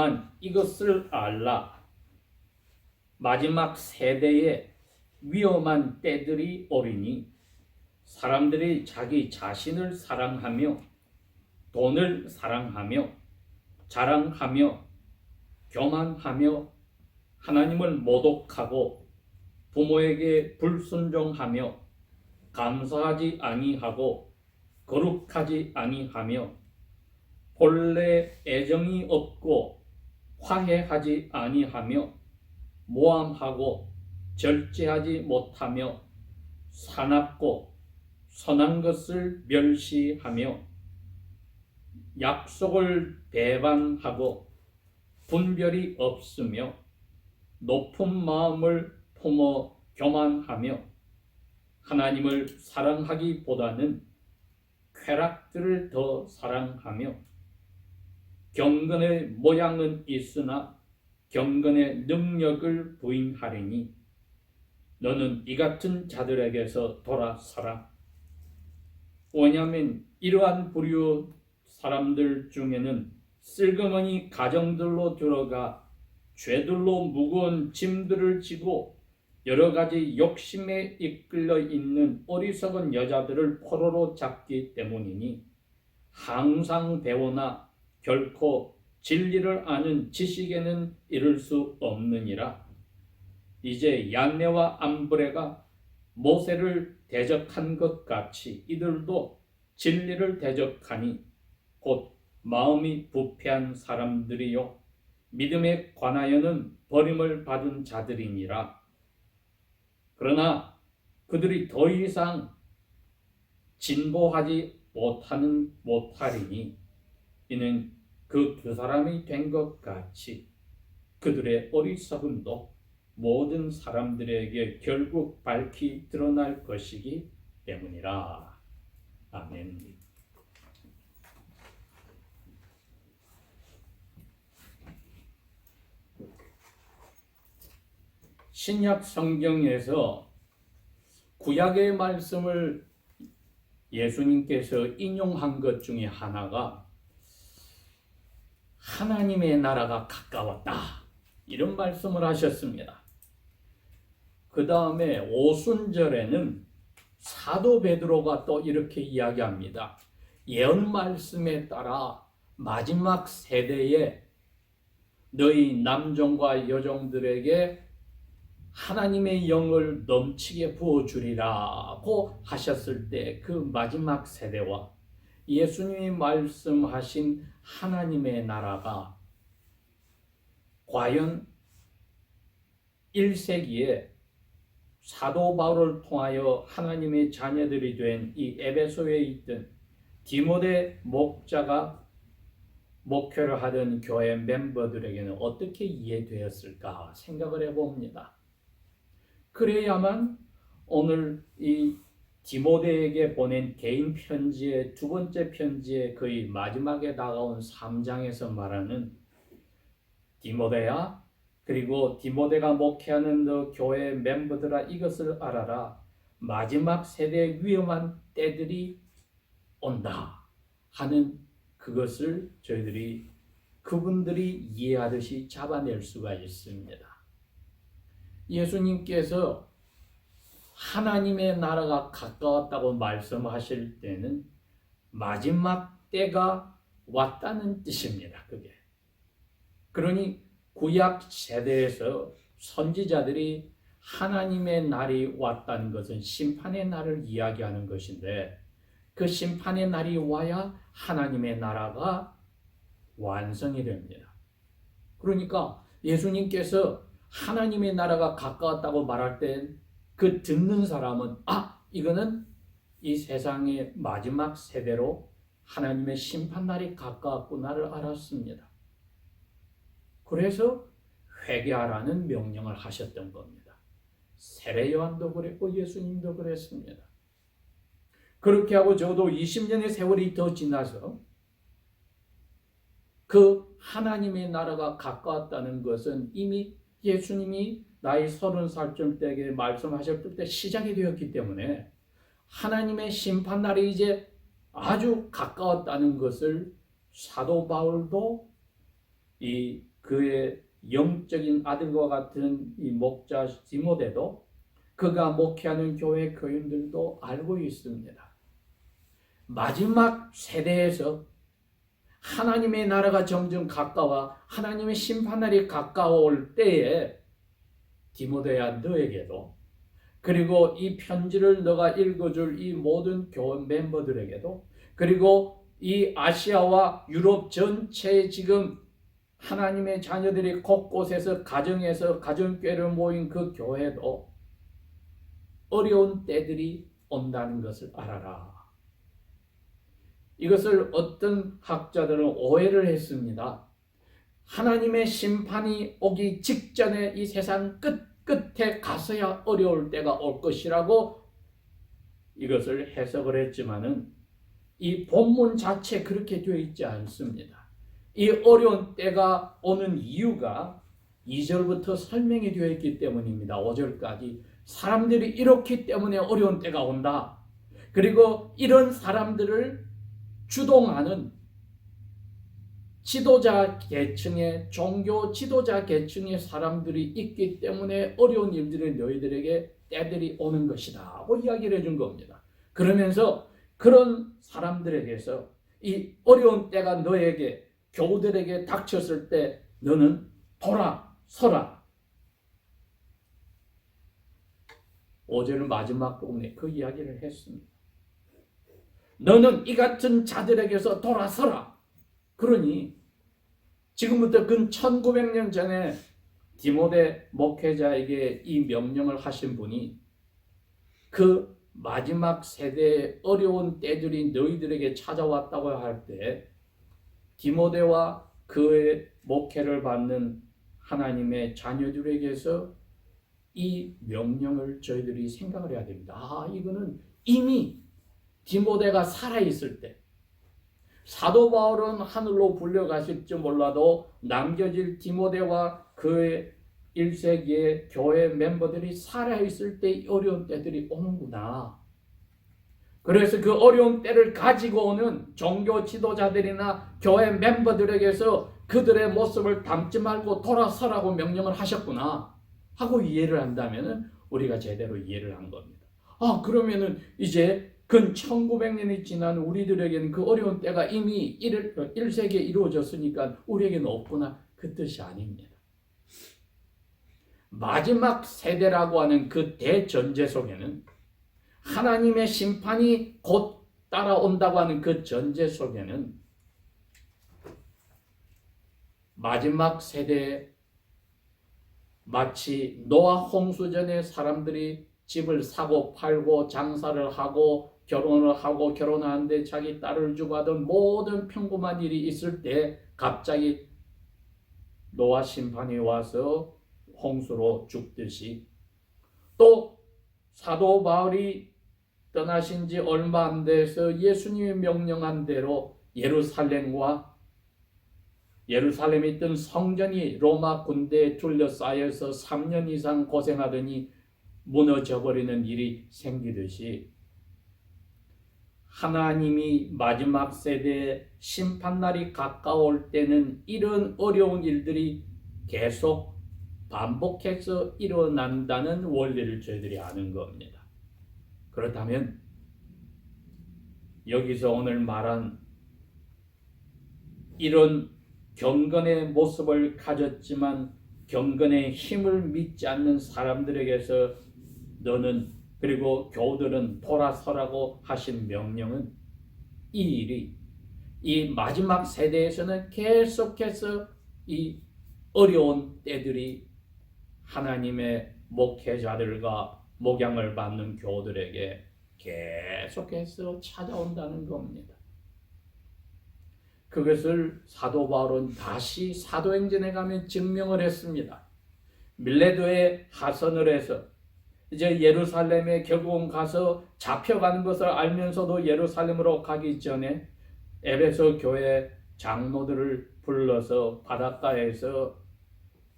다만 이것을 알라. 마지막 세대에 위험한 때들이 오리니 사람들이 자기 자신을 사랑하며 돈을 사랑하며 자랑하며 교만하며 하나님을 모독하고 부모에게 불순종하며 감사하지 아니하고 거룩하지 아니하며 본래 애정이 없고 화해하지 아니하며 모함하고 절제하지 못하며 사납고 선한 것을 멸시하며 약속을 배반하고 분별이 없으며 높은 마음을 품어 교만하며 하나님을 사랑하기보다는 쾌락들을 더 사랑하며 경건의 모양은 있으나 경건의 능력을 부인하리니 너는 이 같은 자들에게서 돌아서라. 왜냐하면 이러한 부류 사람들 중에는 슬그머니 가정들로 들어가 죄들로 무거운 짐들을 지고 여러 가지 욕심에 이끌려 있는 어리석은 여자들을 포로로 잡기 때문이니 항상 배우나 결코 진리를 아는 지식에는 이를 수 없느니라. 이제 얀네와 암브레가 모세를 대적한 것 같이 이들도 진리를 대적하니 곧 마음이 부패한 사람들이요 믿음에 관하여는 버림을 받은 자들이니라. 그러나 그들이 더 이상 진보하지 못하리니 이는 그 두 사람이 된 것 같이 그들의 어리석음도 모든 사람들에게 결국 밝히 드러날 것이기 때문이라. 아멘. 신약 성경에서 구약의 말씀을 예수님께서 인용한 것 중에 하나가 하나님의 나라가 가까웠다, 이런 말씀을 하셨습니다. 그 다음에 오순절에는 사도 베드로가 또 이렇게 이야기합니다. 예언 말씀에 따라 마지막 세대에 너희 남종과 여종들에게 하나님의 영을 넘치게 부어주리라고 하셨을 때 그 마지막 세대와 예수님이 말씀하신 하나님의 나라가 과연 1세기에 사도 바울을 통하여 하나님의 자녀들이 된 이 에베소에 있던 디모데 목자가 목회를 하던 교회 멤버들에게는 어떻게 이해되었을까 생각을 해봅니다. 그래야만 오늘 이 디모데에게 보낸 개인 편지의 두 번째 편지의 거의 마지막에 다가온 3장에서 말하는 디모데야, 그리고 디모데가 목회하는 너 교회 멤버들아, 이것을 알아라. 마지막 세대의 위험한 때들이 온다 하는 그것을 저희들이 그분들이 이해하듯이 잡아낼 수가 있습니다. 예수님께서 하나님의 나라가 가까웠다고 말씀하실 때는 마지막 때가 왔다는 뜻입니다. 그게. 그러니 구약 세대에서 선지자들이 하나님의 날이 왔다는 것은 심판의 날을 이야기하는 것인데 그 심판의 날이 와야 하나님의 나라가 완성이 됩니다. 그러니까 예수님께서 하나님의 나라가 가까웠다고 말할 때 그 듣는 사람은 이거는 이 세상의 마지막 세대로 하나님의 심판날이 가까웠구나를 알았습니다. 그래서 회개하라는 명령을 하셨던 겁니다. 세례 요한도 그랬고 예수님도 그랬습니다. 그렇게 하고 적어도 20년의 세월이 더 지나서 그 하나님의 나라가 가까웠다는 것은 이미 예수님이 나이 30살쯤 때에 말씀하셨을 때 시작이 되었기 때문에 하나님의 심판날이 이제 아주 가까웠다는 것을 사도 바울도 그의 영적인 아들과 같은 이 목자 디모데도 그가 목회하는 교회 교인들도 알고 있습니다. 마지막 세대에서 하나님의 나라가 점점 가까워 하나님의 심판날이 가까워올 때에 디모데야 너에게도 그리고 이 편지를 너가 읽어줄 이 모든 교회 멤버들에게도 그리고 이 아시아와 유럽 전체에 지금 하나님의 자녀들이 곳곳에서 가정에서 가정교회를 모인 그 교회도 어려운 때들이 온다는 것을 알아라. 이것을 어떤 학자들은 오해를 했습니다. 하나님의 심판이 오기 직전에 이 세상 끝에 가서야 어려울 때가 올 것이라고 이것을 해석을 했지만은 이 본문 자체 그렇게 되어 있지 않습니다. 이 어려운 때가 오는 이유가 2절부터 설명이 되어 있기 때문입니다. 5절까지 사람들이 이렇기 때문에 어려운 때가 온다. 그리고 이런 사람들을 주동하는 지도자 계층의 종교 지도자 계층의 사람들이 있기 때문에 어려운 일들이 너희들에게 때들이 오는 것이다 하고 이야기를 해준 겁니다. 그러면서 그런 사람들에게서 이 어려운 때가 너에게 교우들에게 닥쳤을 때 너는 돌아서라. 5절 마지막 부분에 그 이야기를 했습니다. 너는 이 같은 자들에게서 돌아서라. 그러니 지금부터 근 1900년 전에 디모데 목회자에게 이 명령을 하신 분이 그 마지막 세대의 어려운 때들이 너희들에게 찾아왔다고 할 때 디모데와 그의 목회를 받는 하나님의 자녀들에게서 이 명령을 저희들이 생각을 해야 됩니다. 이거는 이미 디모데가 살아있을 때 사도 바울은 하늘로 불려가실지 몰라도 남겨질 디모데와 그의 1세기의 교회 멤버들이 살아있을 때 어려운 때들이 오는구나. 그래서 그 어려운 때를 가지고 오는 종교 지도자들이나 교회 멤버들에게서 그들의 모습을 담지 말고 돌아서라고 명령을 하셨구나 하고 이해를 한다면 우리가 제대로 이해를 한 겁니다. 그러면은 이제 근 1900년이 지난 우리들에게는 그 어려운 때가 이미 1세기에 이루어졌으니까 우리에게는 없구나. 그 뜻이 아닙니다. 마지막 세대라고 하는 그 대전제 속에는 하나님의 심판이 곧 따라온다고 하는 그 전제 속에는 마지막 세대에 마치 노아 홍수 전에 사람들이 집을 사고 팔고 장사를 하고 결혼을 하고 결혼하는데 자기 딸을 주고 하던 모든 평범한 일이 있을 때 갑자기 노아 심판이 와서 홍수로 죽듯이 또 사도 바울이 떠나신 지 얼마 안 돼서 예수님이 명령한 대로 예루살렘에 있던 성전이 로마 군대에 둘러싸여서 3년 이상 고생하더니 무너져버리는 일이 생기듯이 하나님이 마지막 세대의 심판날이 가까울 때는 이런 어려운 일들이 계속 반복해서 일어난다는 원리를 저희들이 아는 겁니다. 그렇다면 여기서 오늘 말한 이런 경건의 모습을 가졌지만 경건의 힘을 믿지 않는 사람들에게서 너는 그리고 교우들은 돌아서라고 하신 명령은 이 일이 이 마지막 세대에서는 계속해서 이 어려운 때들이 하나님의 목회자들과 목양을 받는 교우들에게 계속해서 찾아온다는 겁니다. 그것을 사도 바울은 다시 사도행전에 가면 증명을 했습니다. 밀레도에 하선을 해서 이제 예루살렘에 결국은 가서 잡혀가는 것을 알면서도 예루살렘으로 가기 전에 에베소 교회 장로들을 불러서 바닷가에서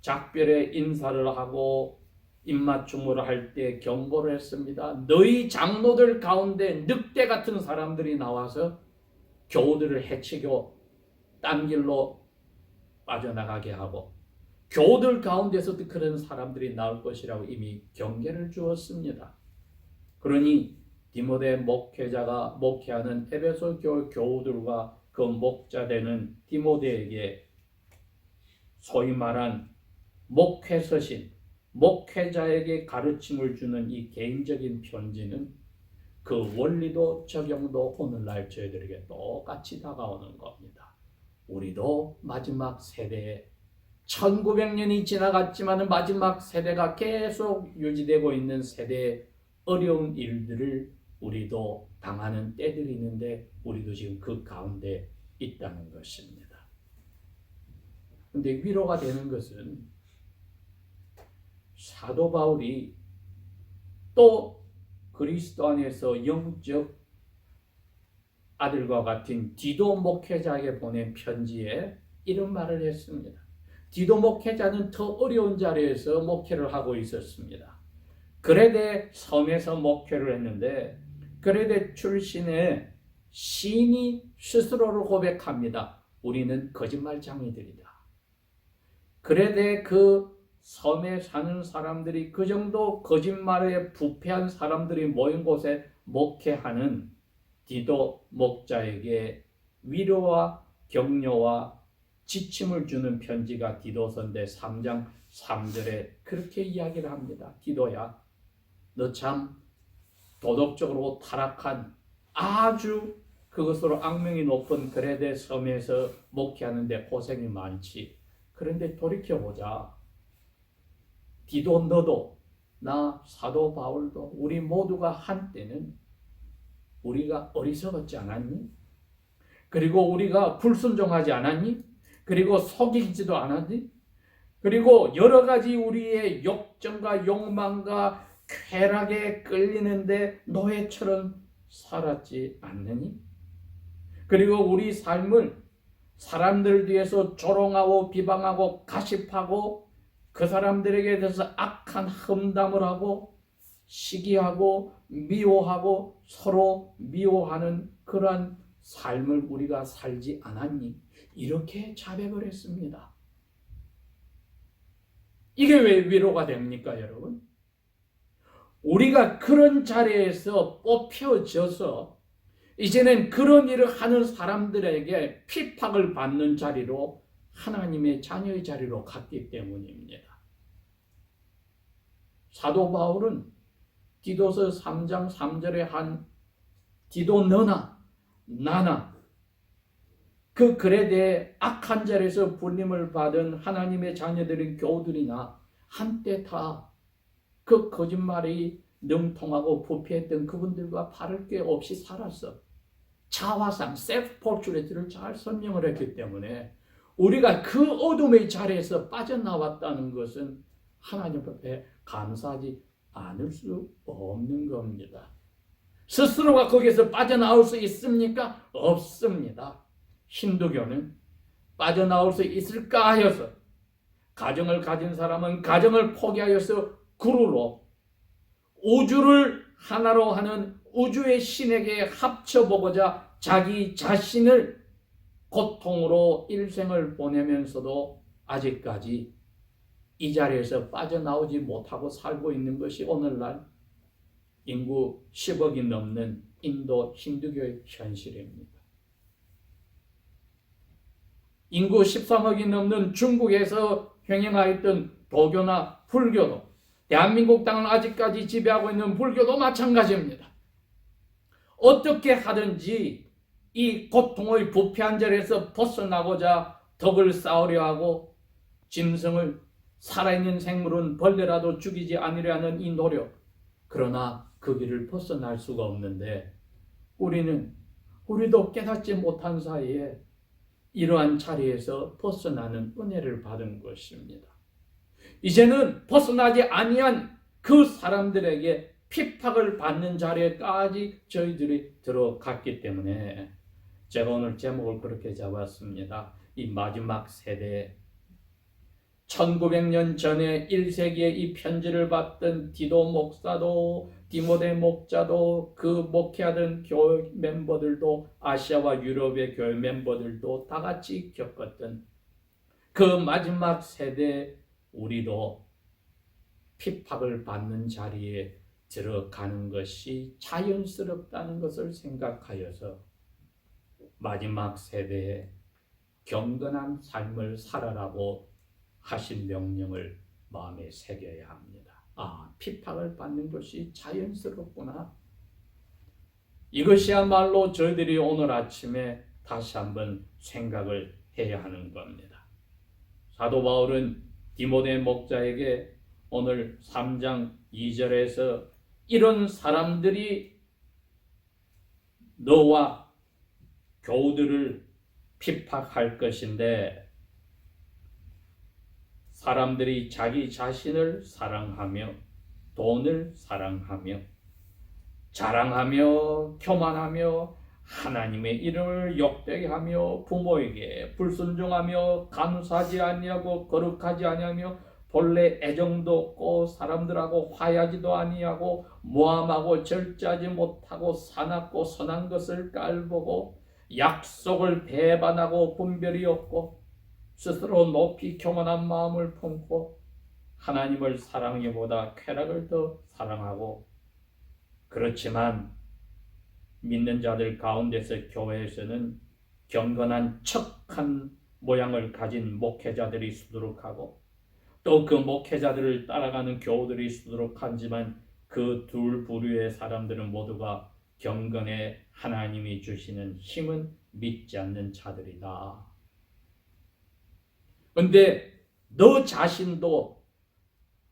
작별의 인사를 하고 입맞춤을 할 때 경고를 했습니다. 너희 장로들 가운데 늑대 같은 사람들이 나와서 교우들을 해치고 딴 길로 빠져나가게 하고 교우들 가운데서도 그런 사람들이 나올 것이라고 이미 경계를 주었습니다. 그러니 디모데 목회자가 목회하는 에베소 교회 교우들과 그 목자되는 디모데에게 소위 말한 목회서신, 목회자에게 가르침을 주는 이 개인적인 편지는 그 원리도 적용도 오늘날 저희들에게 똑같이 다가오는 겁니다. 우리도 마지막 세대에 1900년이 지나갔지만 마지막 세대가 계속 유지되고 있는 세대의 어려운 일들을 우리도 당하는 때들이 있는데 우리도 지금 그 가운데 있다는 것입니다. 그런데 위로가 되는 것은 사도 바울이 또 그리스도 안에서 영적 아들과 같은 디도 목회자에게 보낸 편지에 이런 말을 했습니다. 디도 목회자는 더 어려운 자리에서 목회를 하고 있었습니다. 그레데 섬에서 목회를 했는데 그레데 출신의 시인이 스스로를 고백합니다. 우리는 거짓말쟁이들이다. 그레데 그 섬에 사는 사람들이 그 정도 거짓말에 부패한 사람들이 모인 곳에 목회하는 디도 목자에게 위로와 격려와 지침을 주는 편지가 디도서인데 3장 3절에 그렇게 이야기를 합니다. 디도야, 너 참 도덕적으로 타락한 아주 그것으로 악명이 높은 그레데 섬에서 목회하는데 고생이 많지. 그런데 돌이켜보자. 디도 너도 나 사도 바울도 우리 모두가 한때는 우리가 어리석었지 않았니? 그리고 우리가 불순종하지 않았니? 그리고 속이지도 않았니? 그리고 여러 가지 우리의 욕정과 욕망과 쾌락에 끌리는데 노예처럼 살았지 않느니? 그리고 우리 삶을 사람들 뒤에서 조롱하고 비방하고 가십하고 그 사람들에게 대해서 악한 험담을 하고 시기하고 미워하고 서로 미워하는 그러한 삶을 우리가 살지 않았니? 이렇게 자백을 했습니다. 이게 왜 위로가 됩니까, 여러분? 우리가 그런 자리에서 뽑혀져서 이제는 그런 일을 하는 사람들에게 핍박을 받는 자리로 하나님의 자녀의 자리로 갔기 때문입니다. 사도 바울은 디도서 3장 3절에 한 디도 너나 나나 그 글에 대해 악한 자리에서 불림을 받은 하나님의 자녀들인 교우들이나 한때 다 그 거짓말이 능통하고 부패했던 그분들과 다를 게 없이 살았어. 자화상, 셀프 포트레이트를 잘 설명을 했기 때문에 우리가 그 어둠의 자리에서 빠져나왔다는 것은 하나님 앞에 감사하지 않을 수 없는 겁니다. 스스로가 거기에서 빠져나올 수 있습니까? 없습니다. 힌두교는 빠져나올 수 있을까 하여서 가정을 가진 사람은 가정을 포기하여서 구루로 우주를 하나로 하는 우주의 신에게 합쳐보고자 자기 자신을 고통으로 일생을 보내면서도 아직까지 이 자리에서 빠져나오지 못하고 살고 있는 것이 오늘날 인구 10억이 넘는 인도 힌두교의 현실입니다. 인구 13억이 넘는 중국에서 횡행하였던 도교나 불교도 대한민국 땅을 아직까지 지배하고 있는 불교도 마찬가지입니다. 어떻게 하든지 이 고통의 부패한 자리에서 벗어나고자 덕을 쌓으려 하고 짐승을 살아있는 생물은 벌레라도 죽이지 않으려 하는 이 노력, 그러나 그 길을 벗어날 수가 없는데 우리도 깨닫지 못한 사이에 이러한 자리에서 벗어나는 은혜를 받은 것입니다. 이제는 벗어나지 아니한 그 사람들에게 핍박을 받는 자리에까지 저희들이 들어갔기 때문에 제가 오늘 제목을 그렇게 잡았습니다. 이 마지막 세대 1900년 전에 1세기에 이 편지를 받던 디도 목사도 디모데 목자도 그 목회하던 교회 멤버들도 아시아와 유럽의 교회 멤버들도 다 같이 겪었던 그 마지막 세대 우리도 핍박을 받는 자리에 들어가는 것이 자연스럽다는 것을 생각하여서 마지막 세대에 경건한 삶을 살아라고 하신 명령을 마음에 새겨야 합니다. 핍박을 받는 것이 자연스럽구나. 이것이야말로 저희들이 오늘 아침에 다시 한번 생각을 해야 하는 겁니다. 사도 바울은 디모데 목자에게 오늘 3장 2절에서 이런 사람들이 너와 교우들을 핍박할 것인데 사람들이 자기 자신을 사랑하며 돈을 사랑하며 자랑하며 교만하며 하나님의 이름을 욕되게 하며 부모에게 불순종하며 감사하지 아니하고 거룩하지 아니하며 본래 애정도 없고 사람들하고 화해하지도 아니하고 모함하고 절제하지 못하고 사납고 선한 것을 깔보고 약속을 배반하고 분별이 없고 스스로 높이 교만한 마음을 품고 하나님을 사랑하기보다 쾌락을 더 사랑하고 그렇지만 믿는 자들 가운데서 교회에서는 경건한 척한 모양을 가진 목회자들이 수두룩하고 또 그 목회자들을 따라가는 교우들이 수두룩하지만 그 둘 부류의 사람들은 모두가 경건에 하나님이 주시는 힘은 믿지 않는 자들이다. 근데 너 자신도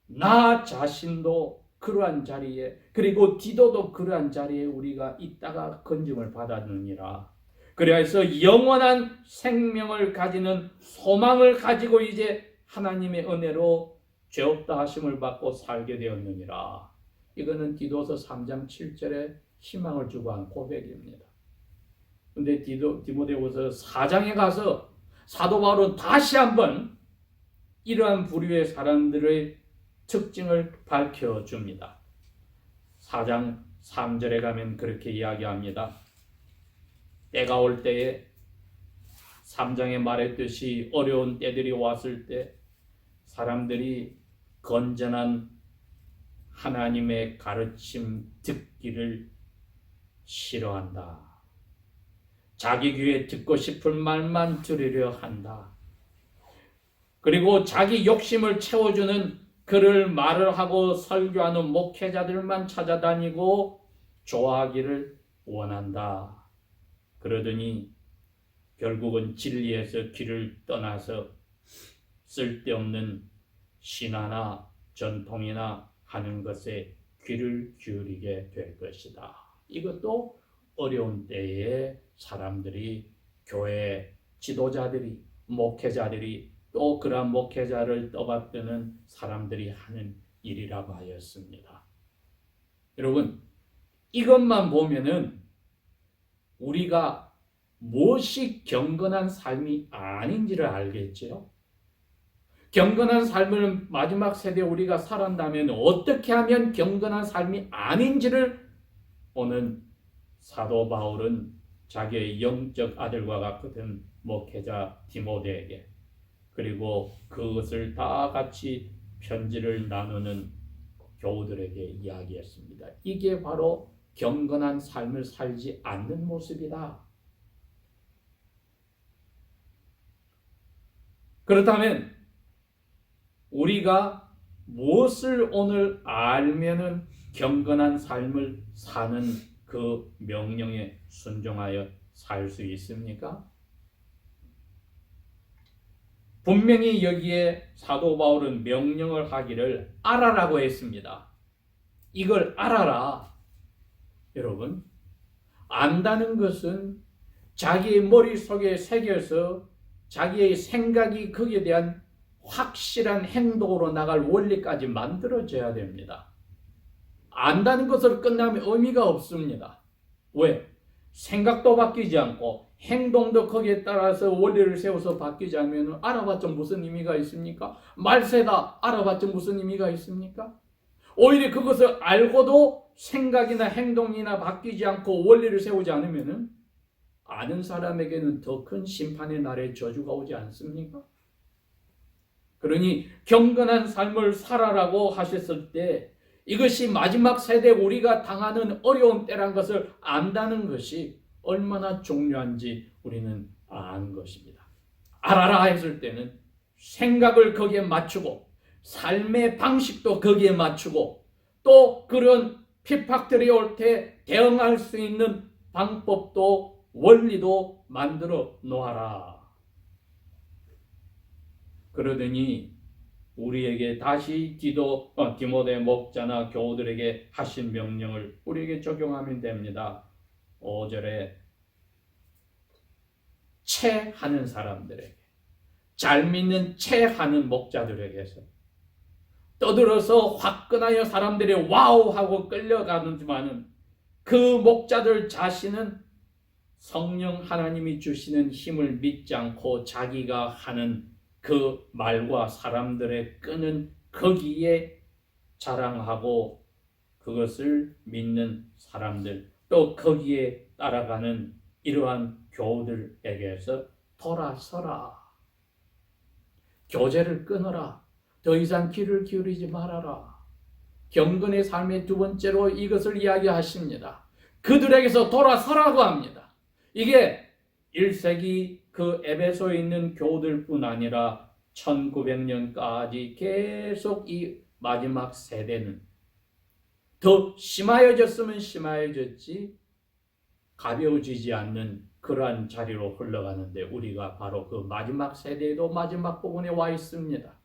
나 자신도 그러한 자리에 그리고 디도도 그러한 자리에 우리가 있다가 건짐을 받았느니라. 그래서 영원한 생명을 가지는 소망을 가지고 이제 하나님의 은혜로 죄 없다 하심을 받고 살게 되었느니라. 이거는 디도서 3장 7절에 희망을 주고 한 고백입니다. 근데 디모데후서 4장에 가서 사도 바울은 다시 한번 이러한 부류의 사람들의 특징을 밝혀줍니다. 4장 3절에 가면 그렇게 이야기합니다. 때가 올 때에 3장에 말했듯이 어려운 때들이 왔을 때 사람들이 건전한 하나님의 가르침 듣기를 싫어한다. 자기 귀에 듣고 싶은 말만 들으려 한다. 그리고 자기 욕심을 채워주는 그를 말을 하고 설교하는 목회자들만 찾아다니고 좋아하기를 원한다. 그러더니 결국은 진리에서 길을 떠나서 쓸데없는 신화나 전통이나 하는 것에 귀를 기울이게 될 것이다. 이것도 어려운 때에 사람들이 교회 지도자들이 목회자들이 또 그러한 목회자를 떠받드는 사람들이 하는 일이라고 하였습니다. 여러분 이것만 보면은 우리가 무엇이 경건한 삶이 아닌지를 알겠죠. 경건한 삶을 마지막 세대 우리가 살아간다면 어떻게 하면 경건한 삶이 아닌지를 오늘 사도 바울은 자기의 영적 아들과 같은 목회자 디모데에게 그리고 그것을 다 같이 편지를 나누는 교우들에게 이야기했습니다. 이게 바로 경건한 삶을 살지 않는 모습이다. 그렇다면 우리가 무엇을 오늘 알면은 경건한 삶을 사는 그 명령에 순종하여 살 수 있습니까? 분명히 여기에 사도 바울은 명령을 하기를 알아라고 했습니다. 이걸 알아라. 여러분, 안다는 것은 자기의 머릿속에 새겨서 자기의 생각이 거기에 대한 확실한 행동으로 나갈 원리까지 만들어져야 됩니다. 안다는 것으로 끝나면 의미가 없습니다. 왜? 생각도 바뀌지 않고 행동도 거기에 따라서 원리를 세워서 바뀌지 않으면 알아봤자 무슨 의미가 있습니까? 말세다 알아봤자 무슨 의미가 있습니까? 오히려 그것을 알고도 생각이나 행동이나 바뀌지 않고 원리를 세우지 않으면 아는 사람에게는 더 큰 심판의 날에 저주가 오지 않습니까? 그러니 경건한 삶을 살아라고 하셨을 때 이것이 마지막 세대 우리가 당하는 어려운 때란 것을 안다는 것이 얼마나 중요한지 우리는 아는 것입니다. 알아라 했을 때는 생각을 거기에 맞추고 삶의 방식도 거기에 맞추고 또 그런 핍박들이 올 때 대응할 수 있는 방법도 원리도 만들어 놓아라. 그러더니 우리에게 다시 디모데 목자나 교우들에게 하신 명령을 우리에게 적용하면 됩니다. 5절에 체하는 사람들에게, 잘 믿는 체하는 목자들에게서 떠들어서 화끈하여 사람들이 와우 하고 끌려가는지만은 그 목자들 자신은 성령 하나님이 주시는 힘을 믿지 않고 자기가 하는 그 말과 사람들의 끄는 거기에 자랑하고 그것을 믿는 사람들 또 거기에 따라가는 이러한 교우들에게서 돌아서라. 교제를 끊어라. 더 이상 귀를 기울이지 말아라. 경건의 삶의 두 번째로 이것을 이야기하십니다. 그들에게서 돌아서라고 합니다. 이게 1세기 그 에베소에 있는 교우들뿐 아니라 1900년까지 계속 이 마지막 세대는 더 심하여졌으면 심하여졌지 가벼워지지 않는 그러한 자리로 흘러가는데 우리가 바로 그 마지막 세대에도 마지막 부분에 와 있습니다.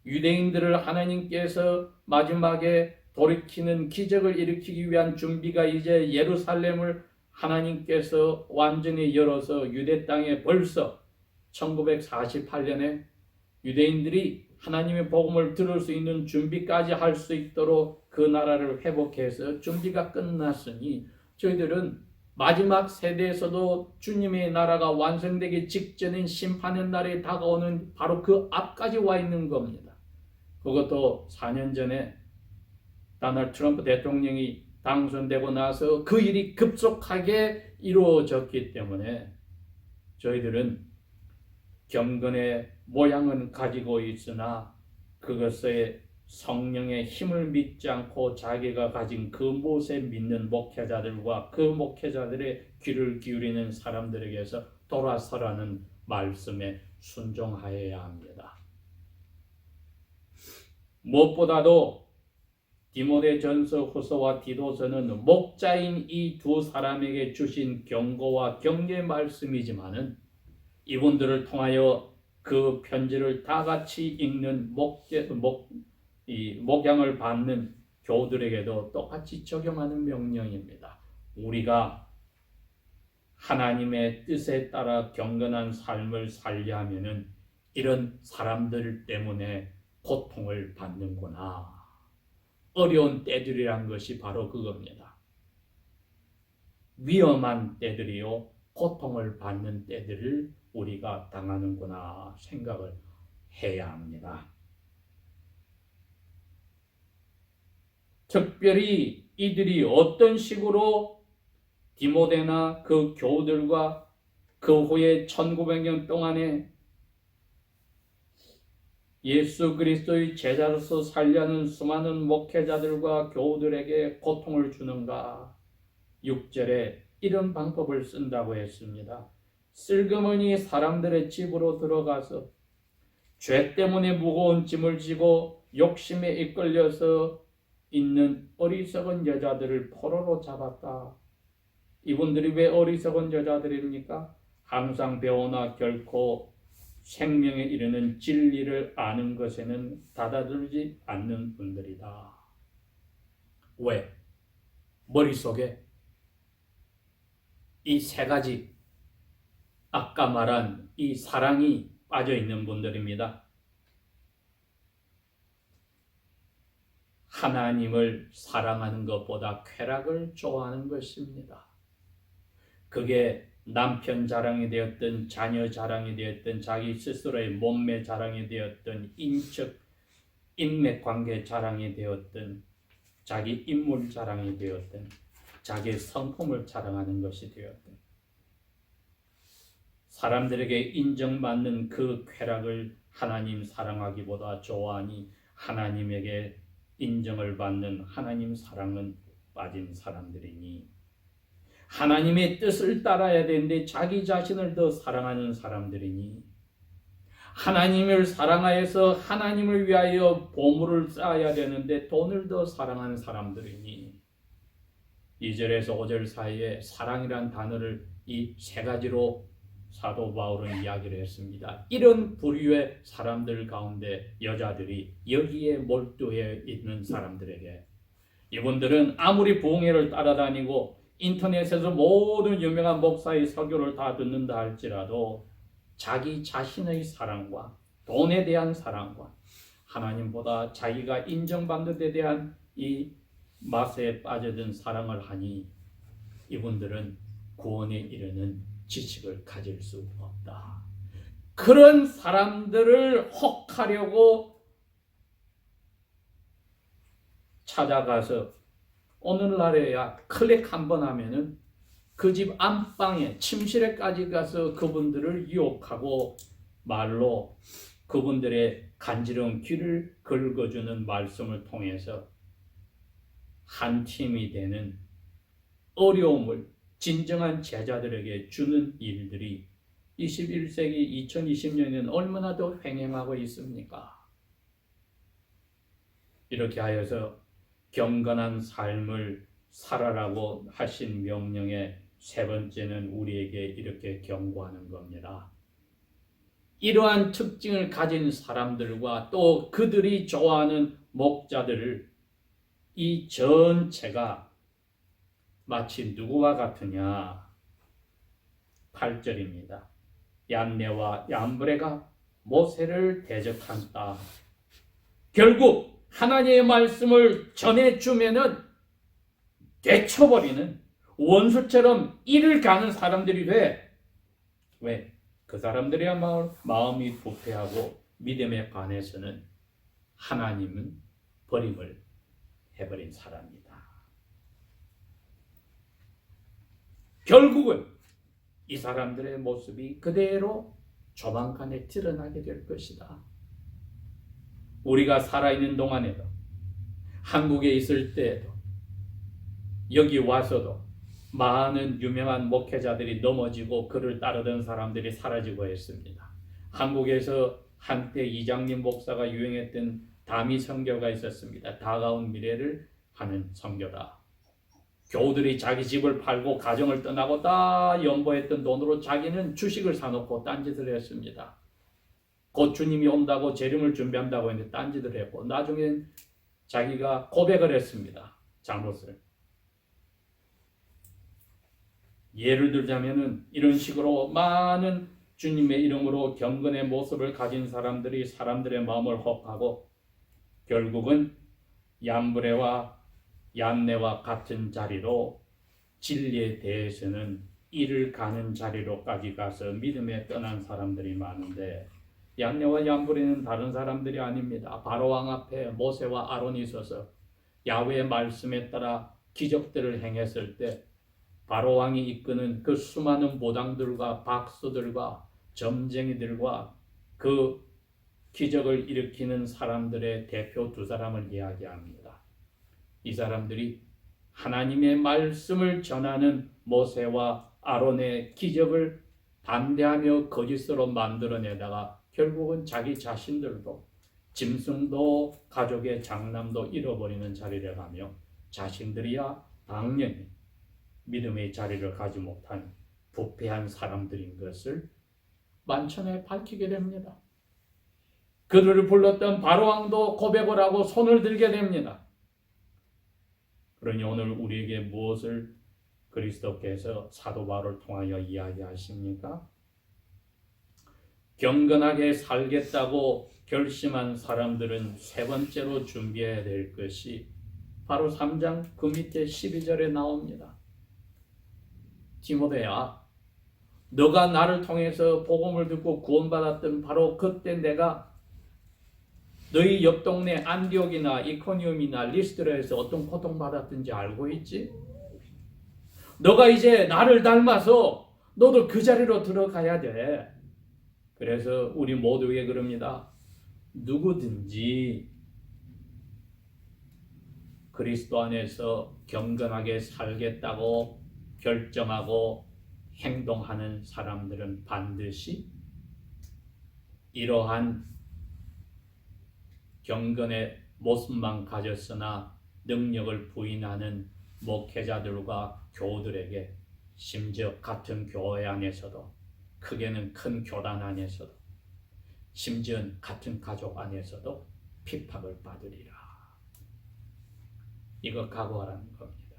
유대인들을 하나님께서 마지막에 돌이키는 기적을 일으키기 위한 준비가 이제 예루살렘을 하나님께서 완전히 열어서 유대 땅에 벌써 1948년에 유대인들이 하나님의 복음을 들을 수 있는 준비까지 할 수 있도록 그 나라를 회복해서 준비가 끝났으니 저희들은 마지막 세대에서도 주님의 나라가 완성되기 직전인 심판의 날이 다가오는 바로 그 앞까지 와 있는 겁니다. 그것도 4년 전에 도널드 트럼프 대통령이 당선되고 나서 그 일이 급속하게 이루어졌기 때문에 저희들은 경건의 모양은 가지고 있으나 그것의 성령의 힘을 믿지 않고 자기가 가진 그 못에 믿는 목회자들과 그 목회자들의 귀를 기울이는 사람들에게서 돌아서라는 말씀에 순종하여야 합니다. 무엇보다도 디모데전서, 후서와 디도서는 목자인 이 두 사람에게 주신 경고와 격려의 말씀이지만은 이분들을 통하여 그 편지를 다 같이 읽는 목양을 받는 교우들에게도 똑같이 적용하는 명령입니다. 우리가 하나님의 뜻에 따라 경건한 삶을 살려 하면은 이런 사람들 때문에 고통을 받는구나. 어려운 때들이란 것이 바로 그겁니다. 위험한 때들이요, 고통을 받는 때들을 우리가 당하는구나 생각을 해야 합니다. 특별히 이들이 어떤 식으로 디모데나 그 교우들과 그 후에 1900년 동안에 예수 그리스도의 제자로서 살려는 수많은 목회자들과 교우들에게 고통을 주는가? 6절에 이런 방법을 쓴다고 했습니다. 슬그머니 사람들의 집으로 들어가서 죄 때문에 무거운 짐을 지고 욕심에 이끌려서 있는 어리석은 여자들을 포로로 잡았다. 이분들이 왜 어리석은 여자들입니까? 항상 배우나 결코 생명에 이르는 진리를 아는 것에는 닫아들지 않는 분들이다. 왜? 머릿속에 이 세 가지 아까 말한 이 사랑이 빠져 있는 분들입니다. 하나님을 사랑하는 것보다 쾌락을 좋아하는 것입니다. 그게 남편 자랑이 되었든 자녀 자랑이 되었든 자기 스스로의 몸매 자랑이 되었든 인맥 관계 자랑이 되었든 자기 인물 자랑이 되었든 자기의 성품을 자랑하는 것이 되었든 사람들에게 인정받는 그 쾌락을 하나님 사랑하기보다 좋아하니 하나님에게 인정을 받는 하나님 사랑은 빠진 사람들이니 하나님의 뜻을 따라야 되는데 자기 자신을 더 사랑하는 사람들이니 하나님을 사랑하여서 하나님을 위하여 보물을 쌓아야 되는데 돈을 더 사랑하는 사람들이니 2절에서 5절 사이에 사랑이란 단어를 이 세 가지로 사도 바울은 이야기를 했습니다. 이런 부류의 사람들 가운데 여자들이 여기에 몰두해 있는 사람들에게 이분들은 아무리 부흥회를 따라다니고 인터넷에서 모든 유명한 목사의 설교를 다 듣는다 할지라도 자기 자신의 사랑과 돈에 대한 사랑과 하나님보다 자기가 인정받는 데 대한 이 맛에 빠져든 사랑을 하니 이분들은 구원에 이르는 지식을 가질 수 없다. 그런 사람들을 혹하려고 찾아가서 오늘날에야 클릭 한번 하면은 그 집 안방에 침실에까지 가서 그분들을 유혹하고 말로 그분들의 간지러운 귀를 긁어주는 말씀을 통해서 한 팀이 되는 어려움을 진정한 제자들에게 주는 일들이 21세기 2020년에는 얼마나 더 횡행하고 있습니까? 이렇게 하여서 경건한 삶을 살아라고 하신 명령의 세 번째는 우리에게 이렇게 경고하는 겁니다. 이러한 특징을 가진 사람들과 또 그들이 좋아하는 목자들을 이 전체가 마치 누구와 같으냐? 8절입니다. 얀네와 얀브레가 모세를 대적한다. 결국 하나님의 말씀을 전해주면은 되쳐버리는 원수처럼 이를 가는 사람들이 돼. 왜? 그 사람들의 마음이 부패하고 믿음에 관해서는 하나님은 버림을 해버린 사람이다. 결국은 이 사람들의 모습이 그대로 조만간에 드러나게 될 것이다. 우리가 살아있는 동안에도 한국에 있을 때에도 여기 와서도 많은 유명한 목회자들이 넘어지고 그를 따르던 사람들이 사라지고 했습니다. 한국에서 한때 이장님 목사가 유행했던 다미 선교가 있었습니다. 다가온 미래를 하는 선교다. 교우들이 자기 집을 팔고 가정을 떠나고 다 연보했던 돈으로 자기는 주식을 사놓고 딴짓을 했습니다. 곧 주님이 온다고 재림을 준비한다고 했는데 딴짓을 했고 나중엔 자기가 고백을 했습니다. 잘못을. 예를 들자면은 이런 식으로 많은 주님의 이름으로 경건의 모습을 가진 사람들이 사람들의 마음을 혹하고 결국은 얀브레와 얀네와 같은 자리로 진리에 대해서는 이를 가는 자리로까지 가서 믿음에 떠난 사람들이 많은데 얀네와 얀브레는 다른 사람들이 아닙니다. 바로왕 앞에 모세와 아론이 있어서 야훼의 말씀에 따라 기적들을 행했을 때 바로왕이 이끄는 그 수많은 무당들과 박수들과 점쟁이들과 그 기적을 일으키는 사람들의 대표 두 사람을 이야기합니다. 이 사람들이 하나님의 말씀을 전하는 모세와 아론의 기적을 반대하며 거짓으로 만들어내다가 결국은 자기 자신들도 짐승도 가족의 장남도 잃어버리는 자리를 가며 자신들이야 당연히 믿음의 자리를 가지 못한 부패한 사람들인 것을 만천에 밝히게 됩니다. 그들을 불렀던 바로왕도 고백을 하고 손을 들게 됩니다. 그러니 오늘 우리에게 무엇을 그리스도께서 사도 바울을 통하여 이야기하십니까? 경건하게 살겠다고 결심한 사람들은 세 번째로 준비해야 될 것이 바로 3장 그 밑에 12절에 나옵니다. 디모데야, 너가 나를 통해서 복음을 듣고 구원받았던 바로 그때 내가 너희 옆 동네 안디옥이나 이코니움이나 리스트라에서 어떤 고통받았던지 알고 있지? 너가 이제 나를 닮아서 너도 그 자리로 들어가야 돼. 그래서 우리 모두에게 그럽니다. 누구든지 그리스도 안에서 경건하게 살겠다고 결정하고 행동하는 사람들은 반드시 이러한 경건의 모습만 가졌으나 능력을 부인하는 목회자들과 교우들에게, 심지어 같은 교회 안에서도, 크게는 큰 교단 안에서도, 심지어 같은 가족 안에서도 핍박을 받으리라. 이거 각오하라는 겁니다.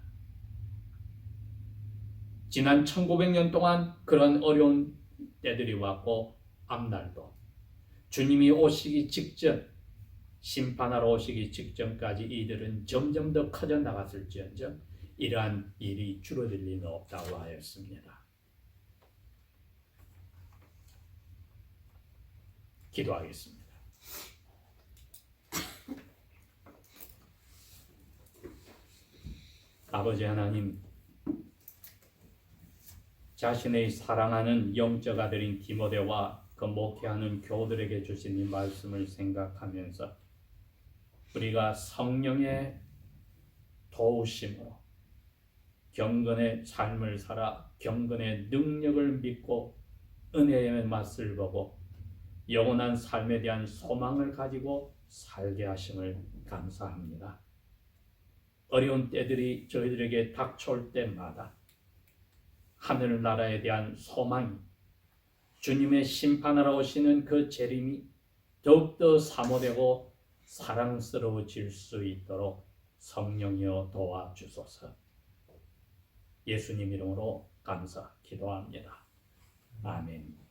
지난 1900년 동안 그런 어려운 때들이 왔고, 앞날도 주님이 오시기 직전, 심판하러 오시기 직전까지 이들은 점점 더 커져 나갔을지언정 이러한 일이 줄어들 리는 없다고 하였습니다. 기도하겠습니다. 아버지 하나님, 자신의 사랑하는 영적 아들인 디모데와 그 목회하는 교우들에게 주신 이 말씀을 생각하면서 우리가 성령의 도우심으로 경건의 삶을 살아 경건의 능력을 믿고 은혜의 맛을 보고 영원한 삶에 대한 소망을 가지고 살게 하심을 감사합니다. 어려운 때들이 저희들에게 닥쳐올 때마다 하늘나라에 대한 소망이, 주님의 심판하러 오시는 그 재림이 더욱더 사모되고 사랑스러워질 수 있도록 성령이여 도와주소서. 예수님 이름으로 감사 기도합니다. 아멘.